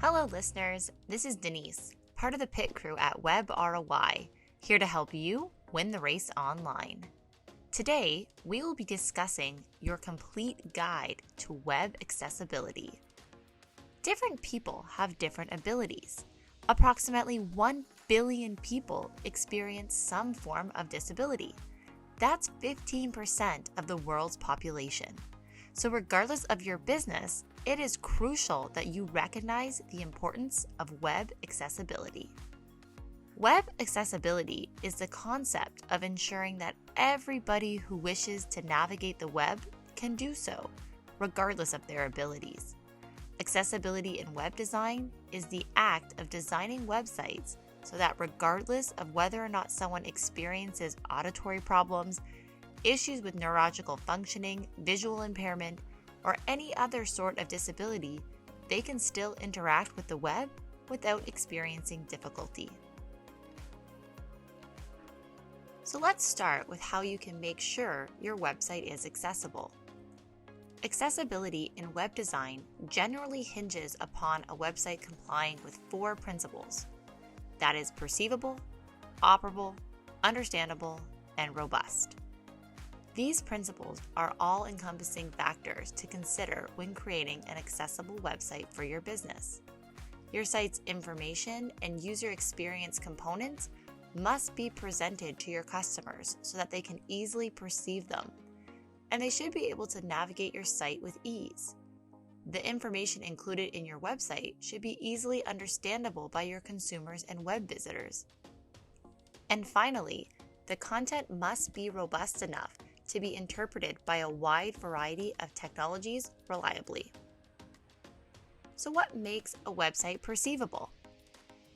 Hello listeners, this is Denise, part of the pit crew at Web ROI, here to help you win the race online. Today, we will be discussing your complete guide to web accessibility. Different people have different abilities. Approximately 1 billion people experience some form of disability. That's 15% of the world's population. So regardless of your business, it is crucial that you recognize the importance of web accessibility. Web accessibility is the concept of ensuring that everybody who wishes to navigate the web can do so, regardless of their abilities. Accessibility in web design is the act of designing websites so that regardless of whether or not someone experiences auditory problems, issues with neurological functioning, visual impairment, or any other sort of disability, they can still interact with the web without experiencing difficulty. So let's start with how you can make sure your website is accessible. Accessibility in web design generally hinges upon a website complying with 4 principles. That is perceivable, operable, understandable, and robust. These principles are all-encompassing factors to consider when creating an accessible website for your business. Your site's information and user experience components must be presented to your customers so that they can easily perceive them, and they should be able to navigate your site with ease. The information included in your website should be easily understandable by your consumers and web visitors. And finally, the content must be robust enough to be interpreted by a wide variety of technologies reliably. So what makes a website perceivable?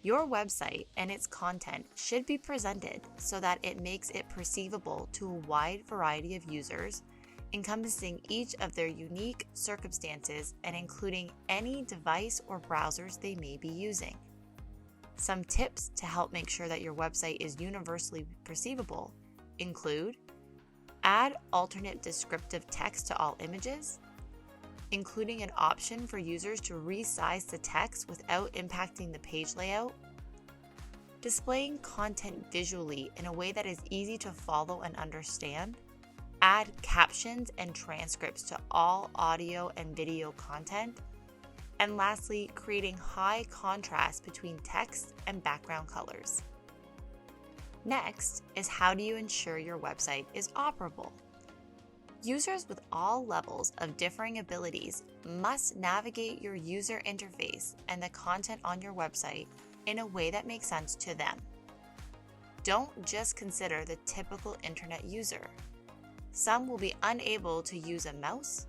Your website and its content should be presented so that it makes it perceivable to a wide variety of users, encompassing each of their unique circumstances and including any device or browsers they may be using. Some tips to help make sure that your website is universally perceivable include: add alternate descriptive text to all images, including an option for users to resize the text without impacting the page layout, displaying content visually in a way that is easy to follow and understand, add captions and transcripts to all audio and video content, and lastly, creating high contrast between text and background colors. Next is, how do you ensure your website is operable? Users with all levels of differing abilities must navigate your user interface and the content on your website in a way that makes sense to them. Don't just consider the typical internet user. Some will be unable to use a mouse,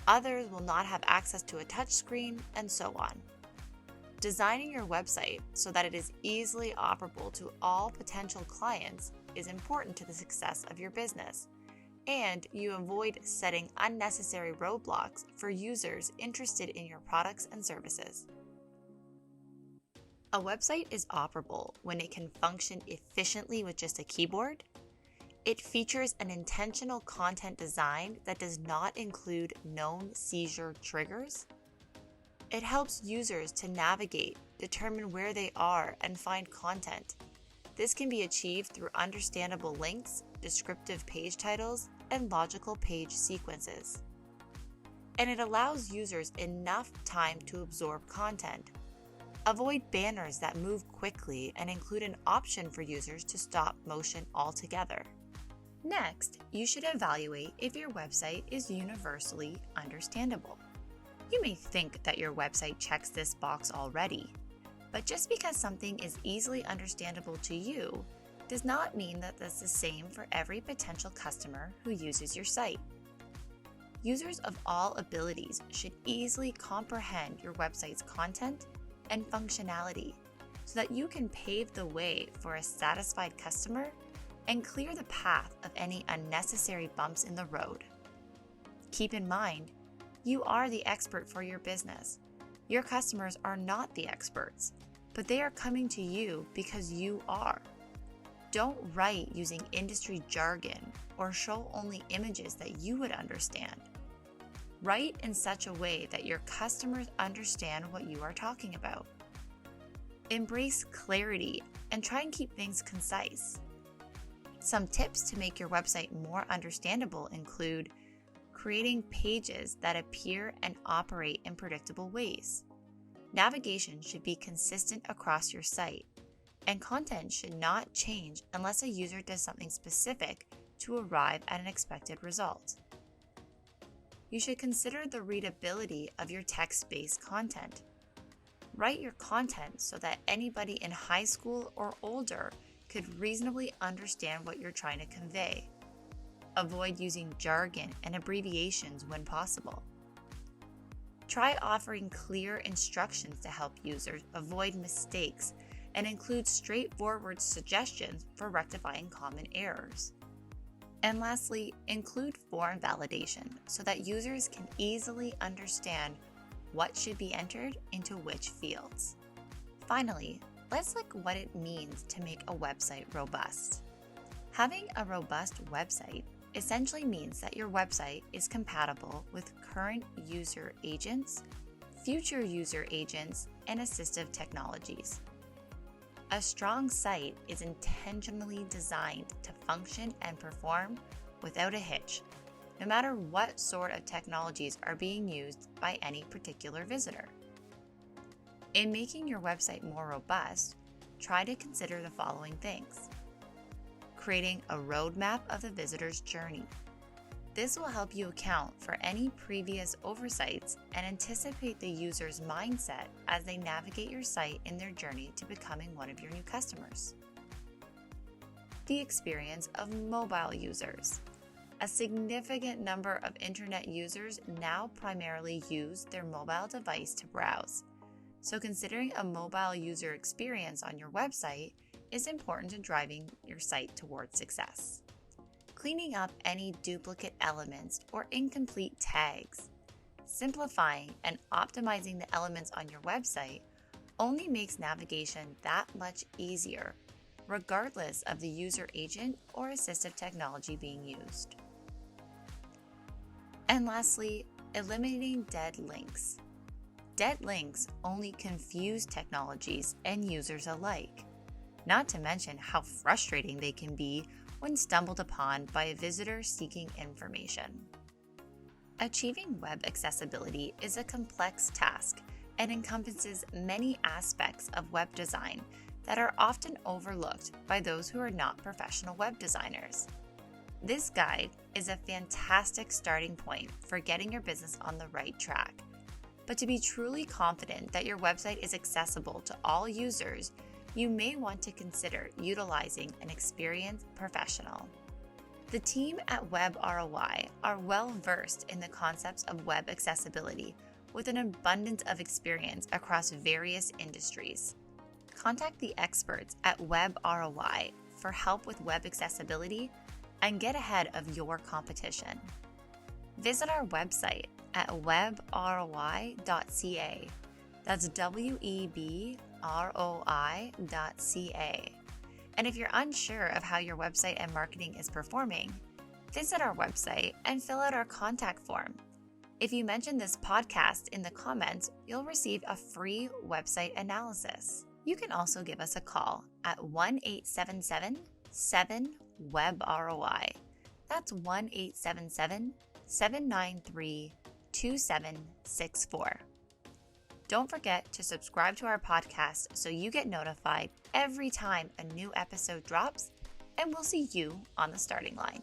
others will not have access to a touchscreen, and so on. Designing your website so that it is easily operable to all potential clients is important to the success of your business, and you avoid setting unnecessary roadblocks for users interested in your products and services. A website is operable when it can function efficiently with just a keyboard. It features an intentional content design that does not include known seizure triggers. It helps users to navigate, determine where they are, and find content. This can be achieved through understandable links, descriptive page titles, and logical page sequences. And it allows users enough time to absorb content. Avoid banners that move quickly and include an option for users to stop motion altogether. Next, you should evaluate if your website is universally understandable. You may think that your website checks this box already, but just because something is easily understandable to you does not mean that that's the same for every potential customer who uses your site. Users of all abilities should easily comprehend your website's content and functionality so that you can pave the way for a satisfied customer and clear the path of any unnecessary bumps in the road. Keep in mind, you are the expert for your business. Your customers are not the experts, but they are coming to you because you are. Don't write using industry jargon or show only images that you would understand. Write in such a way that your customers understand what you are talking about. Embrace clarity and try and keep things concise. Some tips to make your website more understandable include creating pages that appear and operate in predictable ways. Navigation should be consistent across your site, and content should not change unless a user does something specific to arrive at an expected result. You should consider the readability of your text-based content. Write your content so that anybody in high school or older could reasonably understand what you're trying to convey. Avoid using jargon and abbreviations when possible. Try offering clear instructions to help users avoid mistakes and include straightforward suggestions for rectifying common errors. And lastly, include form validation so that users can easily understand what should be entered into which fields. Finally, let's look at what it means to make a website robust. Having a robust website essentially means that your website is compatible with current user agents, future user agents, and assistive technologies. A strong site is intentionally designed to function and perform without a hitch, no matter what sort of technologies are being used by any particular visitor. In making your website more robust, try to consider the following things. Creating a roadmap of the visitor's journey. This will help you account for any previous oversights and anticipate the user's mindset as they navigate your site in their journey to becoming one of your new customers. The experience of mobile users. A significant number of internet users now primarily use their mobile device to browse, so considering a mobile user experience on your website is important to driving your site towards success. Cleaning up any duplicate elements or incomplete tags. Simplifying and optimizing the elements on your website only makes navigation that much easier, regardless of the user agent or assistive technology being used. And lastly, eliminating dead links. Dead links only confuse technologies and users alike, not to mention how frustrating they can be when stumbled upon by a visitor seeking information. Achieving web accessibility is a complex task and encompasses many aspects of web design that are often overlooked by those who are not professional web designers. This guide is a fantastic starting point for getting your business on the right track. But to be truly confident that your website is accessible to all users, you may want to consider utilizing an experienced professional. The team at Web ROI are well versed in the concepts of web accessibility with an abundance of experience across various industries. Contact the experts at Web ROI for help with web accessibility and get ahead of your competition. Visit our website at webroi.ca. That's webroi.ca. And if you're unsure of how your website and marketing is performing, visit our website and fill out our contact form. If you mention this podcast in the comments, you'll receive a free website analysis. You can also give us a call at 1-877-7-WEB-ROI. That's 1-877-793-2764. Don't forget to subscribe to our podcast so you get notified every time a new episode drops, and we'll see you on the starting line.